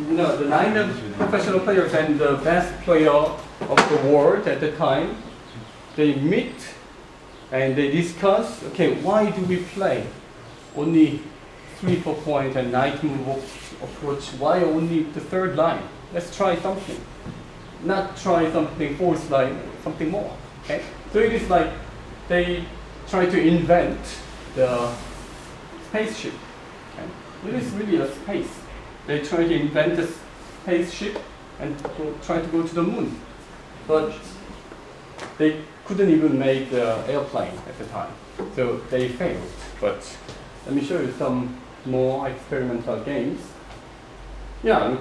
No, the 9 professional players and the best player of the world at the time, they meet and they discuss, okay, why do we play only 3-4 points and 9 move approach? Why only the third line? Let's try something. Not try something fourth line, something more. Okay? So it is like they try to invent the spaceship. Okay? It is really a space. They try to invent a spaceship and try to go to the moon. But they couldn't even make the airplane at the time. So they failed. But let me show you some more experimental games. Yeah,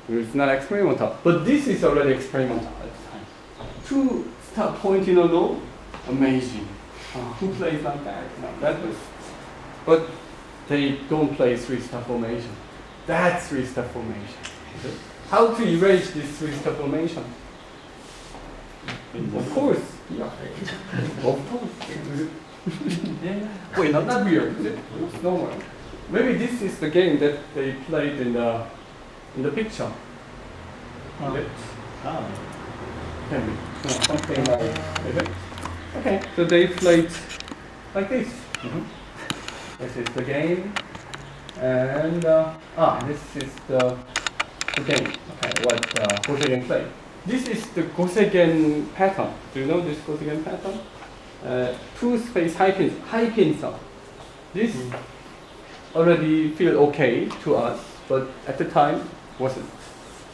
it's not experimental. But this is already experimental at the time. 2 stop point in a row, amazing. Who plays like that? No, that was. But they don't play 3-star formation. That's 3-star formation. Okay. How to erase this 3-star formation? Of course. Yeah. Of course. Yeah. Wait, not that weird. It's normal. Maybe this is the game that they played in the picture. Can be something like this. Okay. So they played like this. This is the game, and this is the game. Okay, what Gosegen played. This is the Gosegen pattern. Do you know this Gosegen pattern? 2 space high pin song. This already feel okay to us, but at the time wasn't.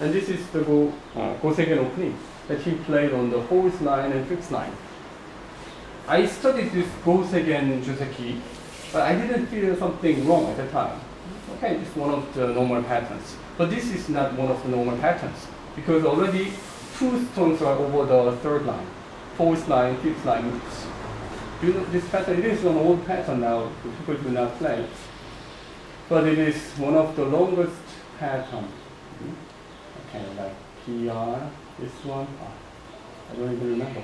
And this is the Gosegen opening that he played on the 4th line and 5th line. I studied this Gosegen Joseki, but I didn't feel something wrong at the time. Okay, it's one of the normal patterns. But this is not one of the normal patterns, because already 2 stones are over the 3rd line, 4th line, 5th line. Do you know this pattern? It is an old pattern now, people do not play. But it is one of the longest patterns. Okay, like PR, this one, I don't even remember.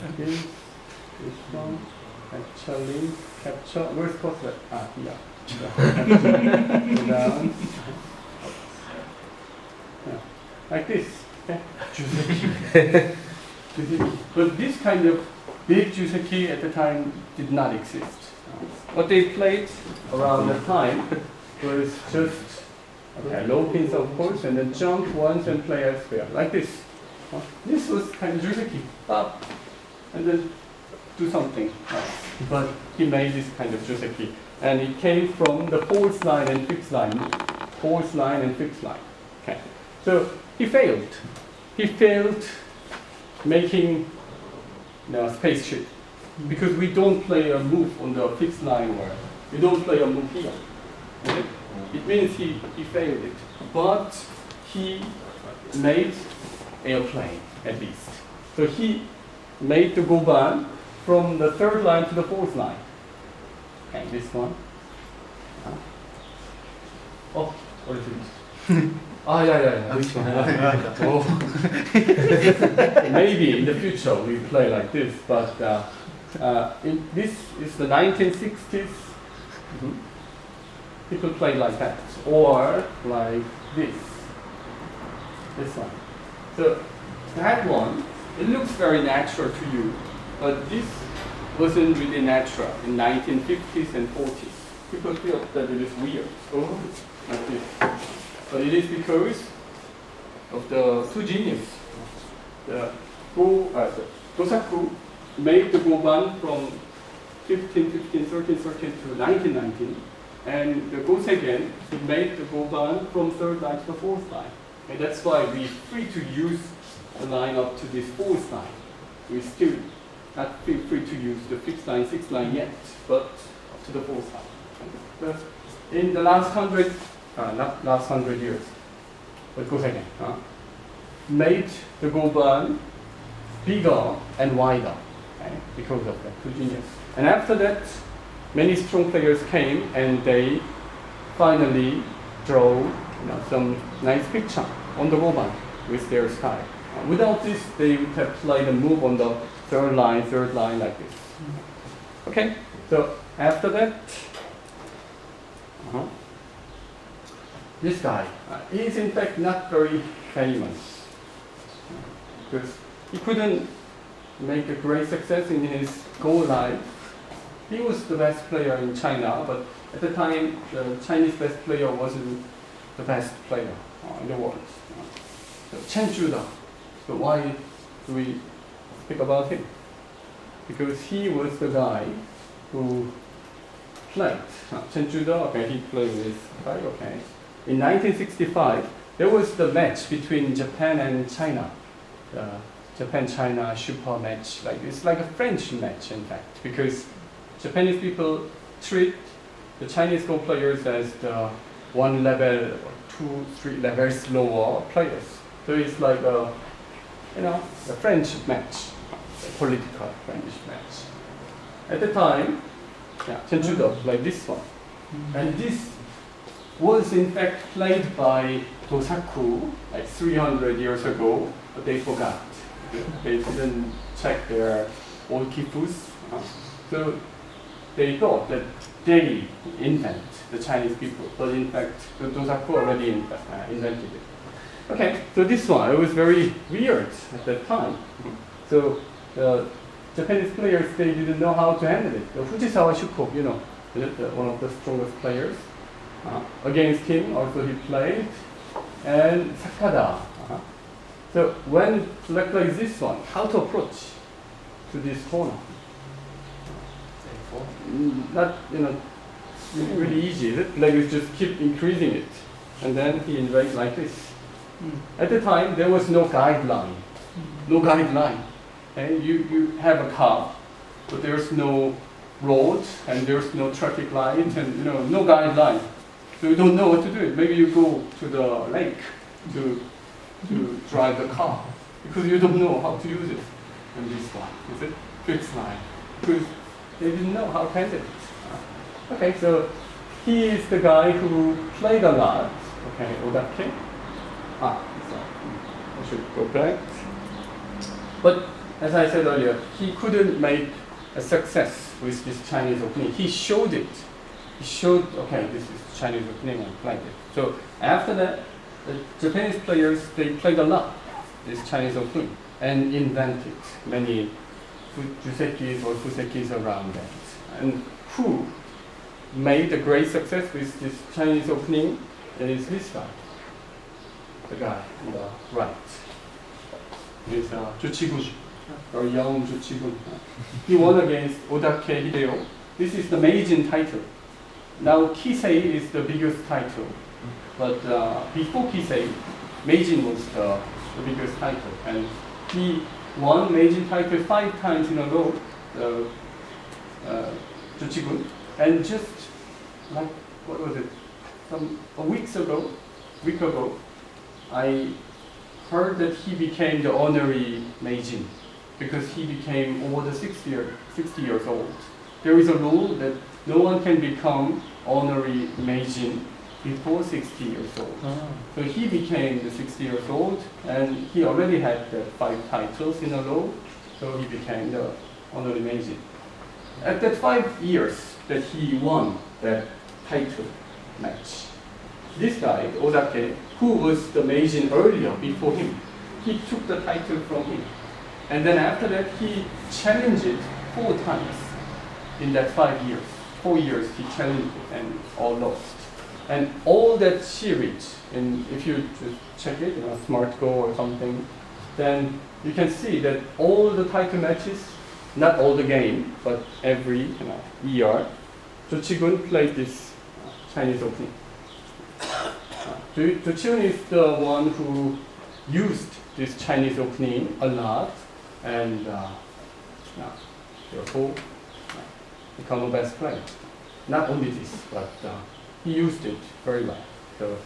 Like this one, actually, capture, where's Coslet? Here. Down. Yeah. Like this. Okay. But this kind of big Juseki at the time did not exist. What they played around the time was just low pins, of course, and then jump once and play elsewhere, like this. This was kind of Juseki, up, and then do something else. But he made this kind of Juseki, and it came from the 4th line and 5th line, 4th line and 5th line. Okay, so he failed. He failed making spaceship, because we don't play a move on the 5th line, or we don't play a move here. Okay? It means he failed it, but he made airplane at least. So he made the goban from the 3rd line to the 4th line. Okay, this one. Oh, what is it? Yeah. This one. Oh. Maybe in the future we play like this, but this is the 1960s. People play like that, or like this. This one. So that one, it looks very natural to you, but this wasn't really natural in 1950s and 40s. People feel that it is weird. Oh, like this. But it is because of the 2 geniuses. The Dosaku made the goban from 1515, 1313 to 1919, and the Gosegen made the goban from 3rd line to the 4th line. And that's why we're free to use the line up to this 4th line. We still not feel free to use the 5th line, 6th line yet, but up to the 4th line. But in the last 100 years, but Gosegen made the goban bigger and wider, okay, because of that 2 genius. And after that, many strong players came and they finally draw some nice picture on the goban with their style. Without this, they would have played a move on the 3rd line like this. Okay, so after that, this guy, he's in fact not very famous because he couldn't make a great success in his goal life. He was the best player in China, but at the time, the Chinese best player wasn't the best player in the world. So Chen Zhuda. So why do we speak about him? Because he was the guy who played. Chen Zhuda, okay, he played with guy, okay. In 1965, there was the match between Japan and China. Japan-China super match. Like it's like a French match, in fact, because Japanese people treat the Chinese Go players as the one level, or 2, 3 levels lower players. So it's like a, a French match, a political French match. At the time, Chen Zhuda played this one, and this was in fact played by Dosaku like 300 years ago, but they forgot. They didn't check their old kifus. So they thought that they invent the Chinese people, but in fact, the Dosaku already invented it. Okay, so this one, it was very weird at that time. So the Japanese players, they didn't know how to handle it. Fujisawa Shuko, one of the strongest players. Against him, also he played, and Sakada. So when black plays this one, how to approach to this corner? Not, really easy, is it? Like you just keep increasing it, and then he invades like this. At the time, there was no guideline. No guideline. And you have a car, but there's no road, and there's no traffic light, and no guideline. So you don't know what to do. Maybe you go to the lake to drive the car, because you don't know how to use it. And this one, is it? Fixed line. Because they didn't know how to handle it. Okay, so he is the guy who played a lot. Okay, Odake. So I should go back. But as I said earlier, he couldn't make a success with this Chinese opening. He showed it. He showed, okay, this is Chinese opening and played it. So after that, the Japanese players, they played a lot this Chinese opening and invented many jusekis or fusekis around that. And who made a great success with this Chinese opening is this guy, the guy on the right. Is Juchigun, or young Juchigun. He won against Odake Hideo. This is the Meijin title. Now Kisei is the biggest title, but before Kisei, Meijin was the biggest title, and he won Meijin title 5 times in a row, Juchigun, and just like, what was it, a week ago, I heard that he became the honorary Meijin because he became over the 60 years old. There is a rule that no one can become honorary Meijin before 60 years old. So he became the 60 years old, and he already had the 5 titles in a row, so he became the honorary Meijin. At that 5 years that he won that title match, this guy, Odake, who was the Meijin earlier before him, he took the title from him. And then after that, he challenged it 4 times in that 5 years. 4 years he challenged it and all lost. And all that series, and if you just check it, Smart Go or something, then you can see that all the title matches, not all the game, but every year, Juchigun played this Chinese opening. Juchigun is the one who used this Chinese opening a lot, and therefore become a best player. Not only this, but he used it very well. So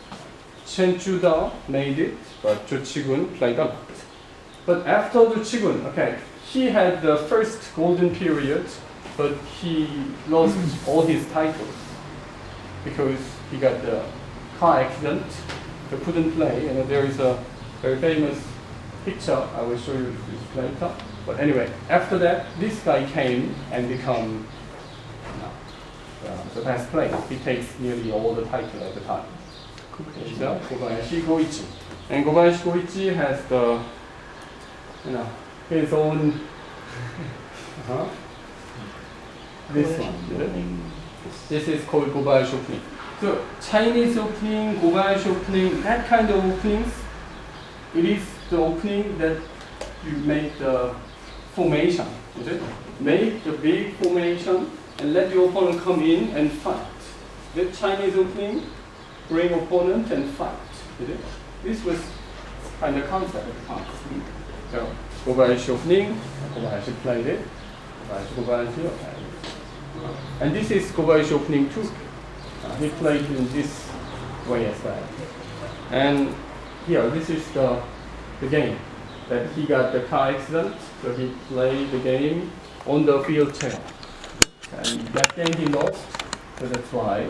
Chen Zhuda made it, but Juchigun played a lot. But after Juchigun, okay, he had the first golden period, but he lost all his titles because he got the car accident, he couldn't play, and there is a very famous picture, I will show you this later. But anyway, after that, this guy came and become the best player. He takes nearly all the titles at the time. So Kobayashi Goichi. And Kobayashi Goichi has the, his own, this one. This is called Kobayashi opening. So Chinese opening, Kobayashi opening, that kind of openings, it is the opening that you make the formation. Is it? Make the big formation and let your opponent come in and fight. The Chinese opening, bring opponent and fight. Is it? This was kind of concept at the time. So Kobayashi opening, Kobayashi played it. Kobayashi, okay. And this is Kobayashi opening too. He played in this way as well. And here, this is the game that he got the car accident, so he played the game on the wheelchair. And that game he lost, so that's why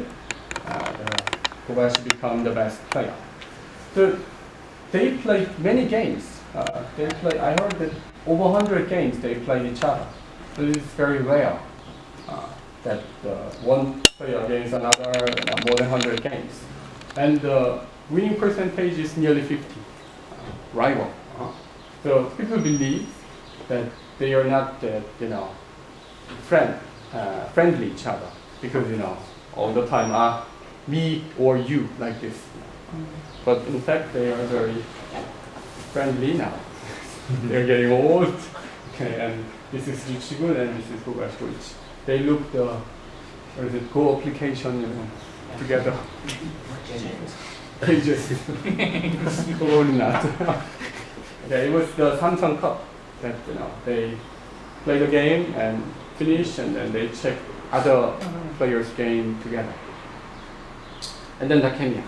Kobayashi became the best player. So they played many games. I heard that over 100 games they played each other. So it is very rare that one player against another more than 100 games. And the winning percentage is nearly 50. Rival. So people believe that they are not friendly each other because all the time me or you like this. But in fact they are very friendly now. They're getting old. Okay, and this is Ichigun and this is Kobayashi. They look the Go application together. They just probably not. Okay, it was the Samsung Cup that they play the game and finish, and then they check other players' game together. And then Takemiya.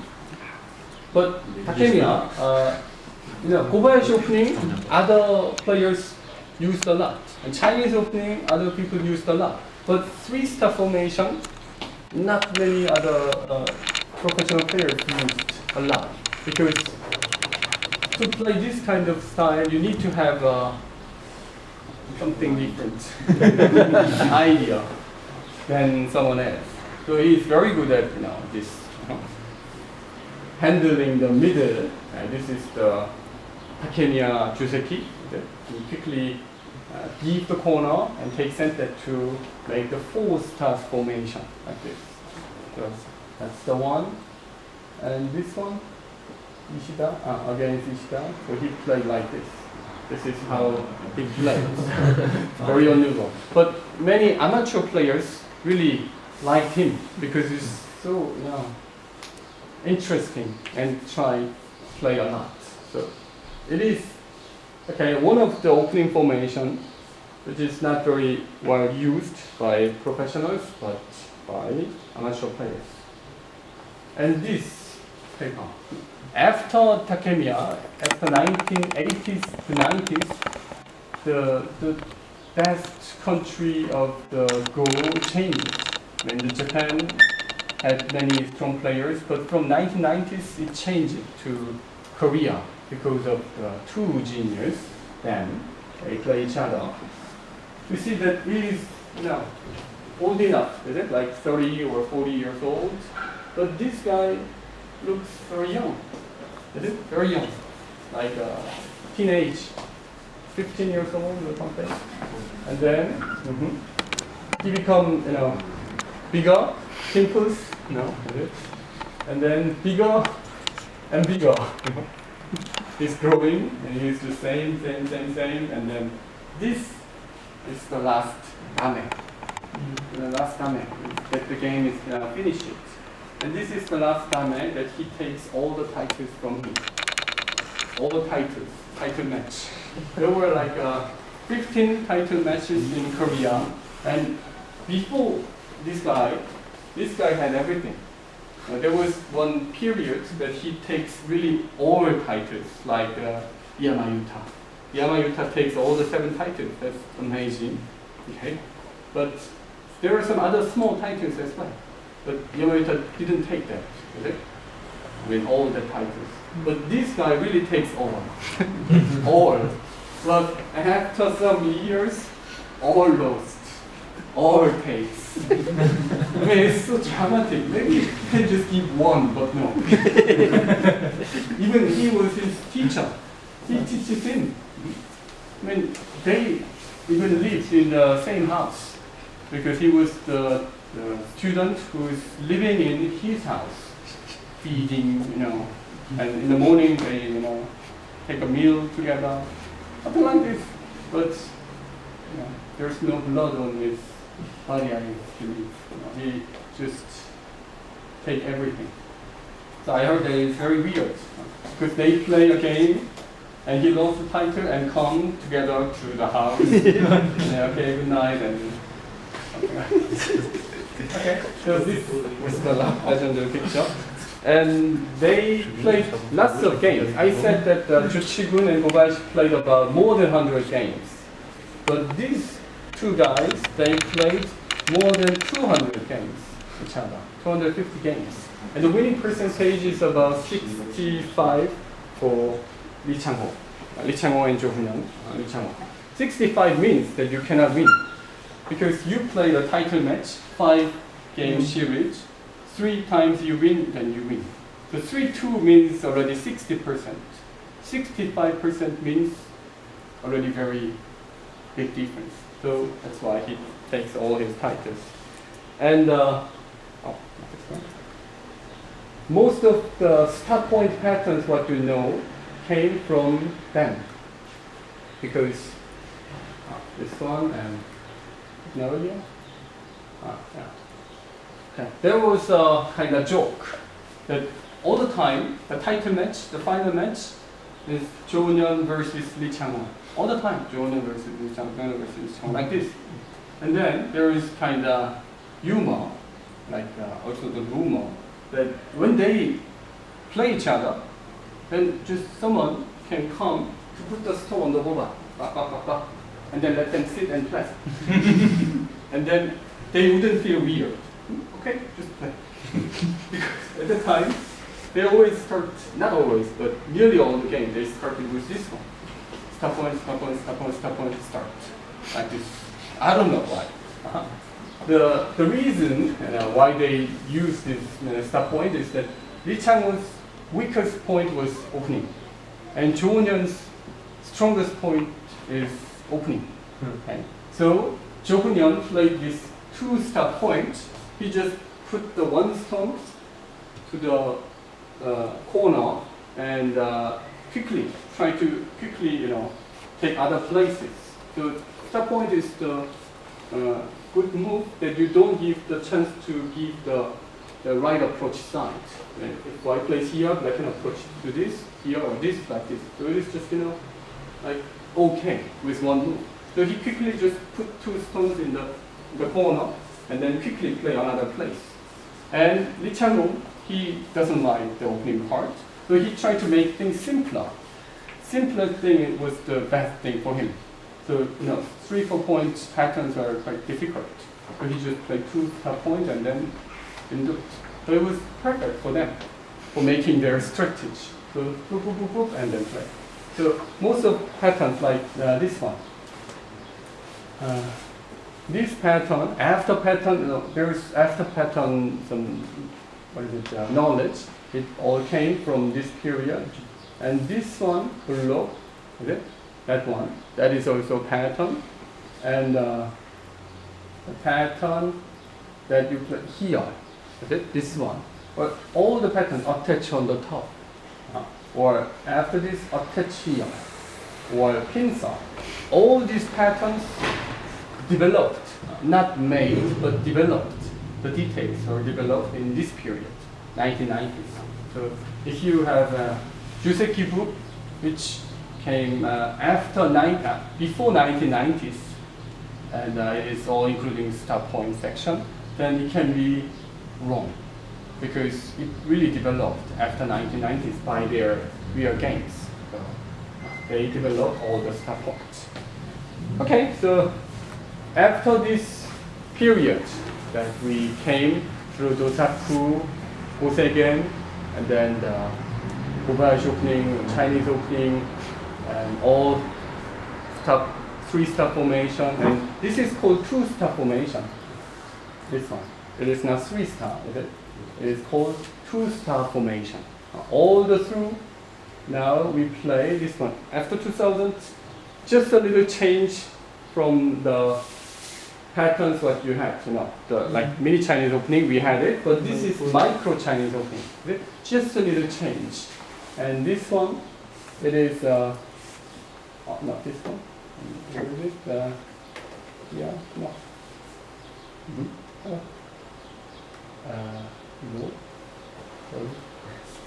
But Takemiya, Kobayashi opening, other players used a lot, and Chinese opening, other people used a lot. But three-star formation, not many other professional players used a lot, because to play this kind of style, you need to have something different idea than someone else. So he's very good at this handling the middle. This is the Takemiya Juseki. He quickly leave the corner and take center to make the 4-star formation like this. So that's the one. And this one, Ishida, against Ishida. So he played like this. This is how he plays. Very unusual. But many amateur players really liked him because he's so interesting and try play a lot. So it is one of the opening formation, which is not very well used by professionals, but by amateur players. And this paper, after Takemiya, after 1980s to 90s, the best country of the Go changed. Japan had many strong players, but from 1990s it changed to Korea because of the two geniuses. Then they play each other. You see that he is old enough, is it? Like 30 or 40 years old. But this guy looks very young. Is it? Very young. Like teenage, 15 years old or something. And then he become bigger, pimples, is it? And then bigger and bigger. He's growing and he's the same, and then this is the last dame. The last dame, that the game is finished. And this is the last dame that he takes all the titles from him. All the title match. There were like 15 title matches in Korea, and before this guy had everything. There was one period that he takes really all titles, like Yamayuta. Yamayuta takes all the 7 titles. That's amazing. Okay, but there are some other small titles as well. But Yamayuta didn't take that, okay? With all the titles. But this guy really takes all. All. But after some years, all lost. all takes. I mean, it's so dramatic. Maybe you can just give one, but no. Even he was his teacher. He teaches him. I mean, they even lived in the same house because he was the student who is living in his house, feeding, and in the morning they, take a meal together, something like this. But there's no blood on his body, I believe. He just take everything. So I heard that it's very weird because they play a game and he lost the title and come together to the house. Okay, good night and something like that. Okay, so this was the legendary picture. And they played lots of games. I said that Ju Chi-gun and Kobayashi played about more than 100 games. But these two guys, they played more than 200 games each other, 250 games. And the winning percentage is about 65 for Lee Chang-ho. Lee Chang-ho and Jo Hun-young. Lee Chang-ho. 65 means that you cannot win. Because you play a title match, 5-game series, 3 times you win, then you win. So 3-2 means already 60%. 65% means already very big difference. So that's why he takes all his titles. And most of the start point patterns, what you know, came from them. Because this one and earlier. Yeah. Okay. There was a kind of joke that all the time, the title match, the final match, is Jo Hun-young versus Lee Chang-ho. All the time, Jo Hun-young versus Lee Chang-ho versus Lee Chang-ho, like this. And then there is kind of humor, like also the rumor, that when they play each other, then just someone can come to put the stone on the boba, and then let them sit and play. And then they wouldn't feel weird. Okay, just play. Because at the time, they always start, not always, but nearly all the game, they started with this one. Stop point, stop point, stop point, stop point, start. Like this. I don't know why. The reason why they use this stop point is that Lee Chang-ho's weakest point was opening. And Jo Hun-young's strongest point is opening. Okay. So Jo Hun-young played this 2 stop points. He just put the one stone to the corner and try to quickly take other places. So stop point is the good move that you don't give the chance to give the right approach side. And if white plays here, black can approach to this, here, or this, like this. So it is just like okay with one move. So he quickly just put 2 stones in the corner and then quickly play another place. And Lee Chang-ho, he doesn't like the opening part, so he tried to make things simpler. Simpler thing was the best thing for him. So 3-4 point patterns are quite difficult. So he just played 2 stop points and then didn't do it. So it was perfect for them, for making their strategy. So boop, boop, boop, boop, and then play. So most of patterns like this one. This pattern, after pattern, there's after pattern some, knowledge. It all came from this period. And this one, below, okay, that one, that is also pattern. And the pattern that you play here, okay, this one. But all the patterns attach on the top. Or after this, attach here. Or pincer. All these patterns developed, not made, but developed. The details are developed in this period, 1990s. So if you have Juseki book, which came before 1990s, and it is all including stop point section, then it can be wrong, because it really developed after 1990s by their real games. So they developed all the stop points. Okay, so after this period that we came through Dosaku, Goseigen, and then the Kobayashi opening, Chinese opening, and all 3-star formation, and this is called 2-star formation. This one. It is not 3-star, is it? It is called 2-star formation. All the through, now we play this one. After 2000, just a little change from the patterns what you had, like mini Chinese opening, we had it, but this is micro Chinese opening. Is it? Just a little change. And this one, it is, not this one. What is it? Yeah, no. No.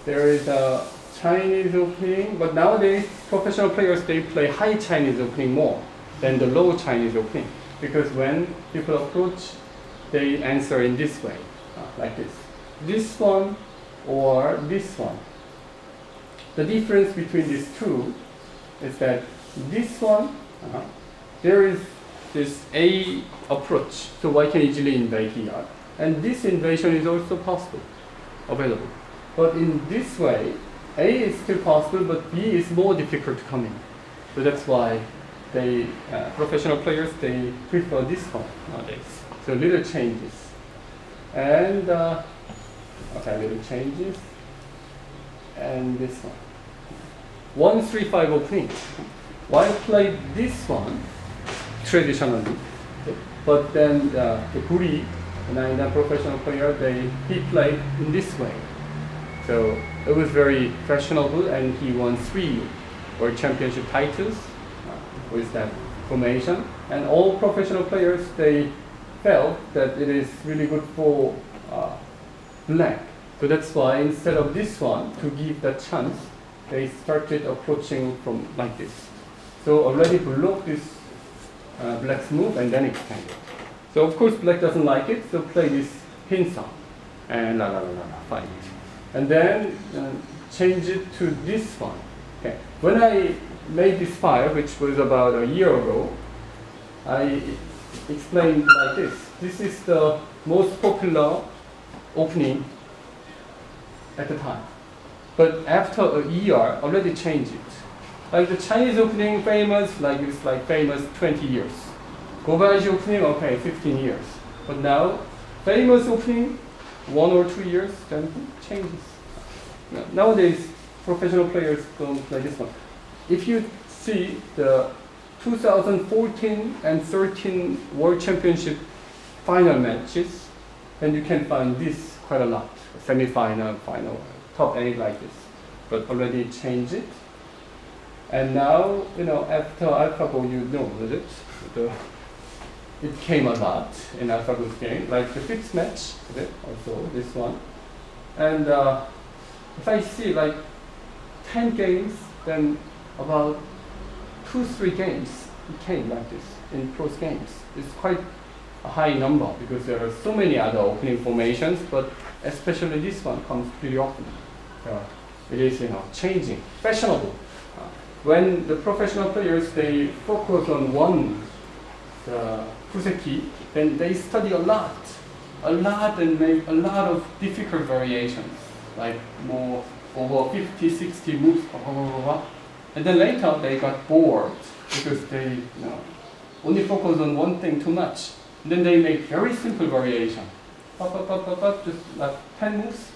There is a Chinese opening, but nowadays professional players, they play high Chinese opening more than the low Chinese opening, because when people approach, they answer in this way, like this. This one or this one. The difference between these two is that this one, there is this A approach, so Y can easily invade here. And this invasion is also possible, available. But in this way, A is still possible, but B is more difficult to come in. So that's why they, professional players, they prefer this one nowadays. So little changes. And, okay, little changes. And this one. 1-3-5 opening. Why play this one traditionally? But then the Guri, the professional player, he played in this way. So it was very fashionable, and he won 3 World Championship titles with that formation. And all professional players, they felt that it is really good for black. So that's why instead of this one, to give that chance, they started approaching from like this. So already block this black's move and then extend it. So of course black doesn't like it, so play this In-Seong and fight. And then change it to this one. Okay. When I made this file, which was about a year ago, I explained like this. This is the most popular opening at the time. But after a year, already changed it. Like the Chinese opening famous, like it's like famous 20 years. Kobayashi opening, okay, 15 years. But now, famous opening, 1 or 2 years, then it changes. Nowadays, professional players don't play this one. If you see the 2014 and 13 World Championship final matches, then you can find this quite a lot. Semi-final, final, top 8 like this. But already changed it. And now, after AlphaGo, is it? It came a lot in AlphaGo's game, like the fixed match, is it? Also this one. And if I see like 10 games, then about 2-3 games it came like this in pros games. It's quite a high number because there are so many other opening formations, but especially this one comes pretty often. It is, changing, fashionable. When the professional players, they focus on one kuseki, then they study a lot and make a lot of difficult variations, like more over 50, 60 moves, and then later they got bored because they only focus on one thing too much. And then they make very simple variation, just like 10 moves,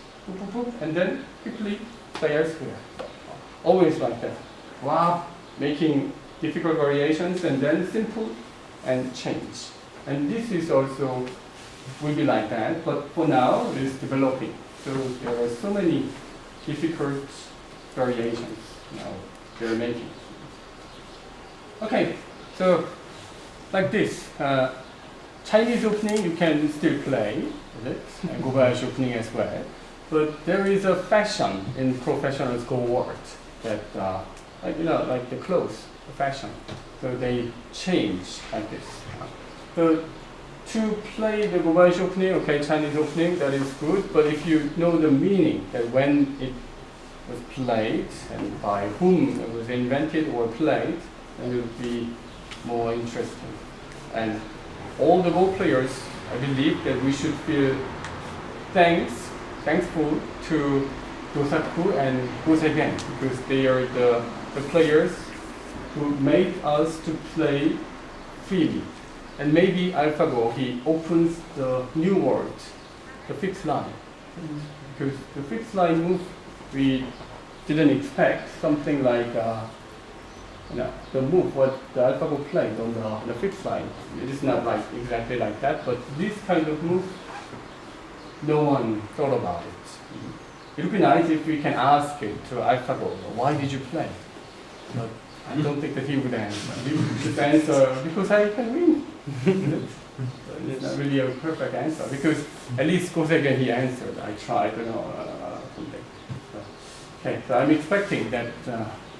and then quickly play elsewhere. Always like that. Wow, making difficult variations and then simple and change. And this is also will be like that, but for now it is developing. So there are so many difficult variations now they're making. Okay, so like this. Chinese opening you can still play, and Kobayashi opening as well. But there is a fashion in professional Go world that like the clothes, the fashion. So they change like this. So to play the Kobayashi opening, okay, Chinese opening, that is good. But if you know the meaning, that when it was played and by whom it was invented or played, then it would be more interesting. And all the Go players, I believe that we should feel thankful to Dosaku and Goseigen, because they are the players who made us to play freely. And maybe AlphaGo, he opens the new world, the fixed line. Because the fixed line move, we didn't expect something like the move what the AlphaGo played on the fixed line. It is not like exactly like that, but this kind of move, no one thought about it. It would be nice if we can ask it to AlphaGo, why did you play? But I don't think that he would answer. He would just answer, because I can win. It's not really a perfect answer, because at least Kosegen he answered. I tried, something. Okay, so I'm expecting that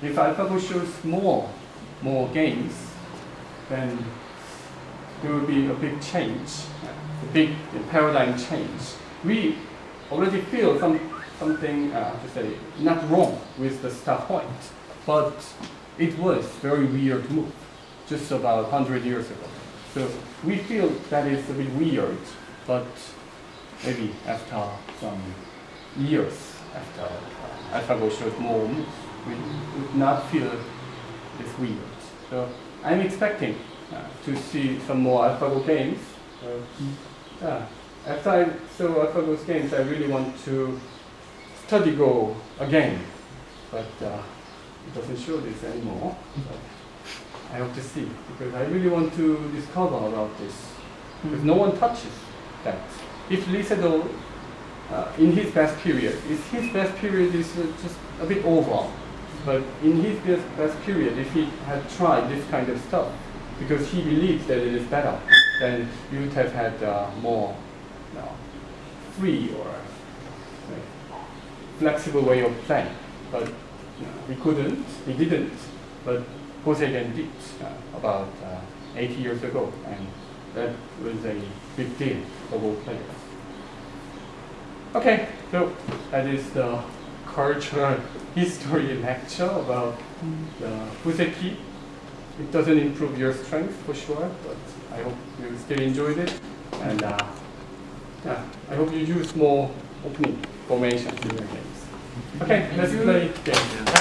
if AlphaGo shows more games, then there will be a big change, a big paradigm change. We already feel something to say not wrong with the start point, but it was very weird move just about 100 years ago. So we feel that is a bit weird, but maybe after some years, after AlphaGo shows more moves, we would not feel this weird. So I'm expecting to see some more AlphaGo games. After I saw AlphaGo's games, I really want to study Go again, but it doesn't show this anymore. But I hope to see, because I really want to discover about this, because no one touches that. If Lee Sedol, in his best period, is just a bit over, but in his best period, if he had tried this kind of stuff, because he believes that it is better, then you would have had more free or flexible way of playing. But we couldn't, we didn't, but Kosegen did about 80 years ago, and that was a big deal for both players. Okay, so that is the cultural history lecture about the Fuseki. It doesn't improve your strength for sure, but I hope you still enjoyed it, and I hope you use more opening formations in your games. Okay, let's play games.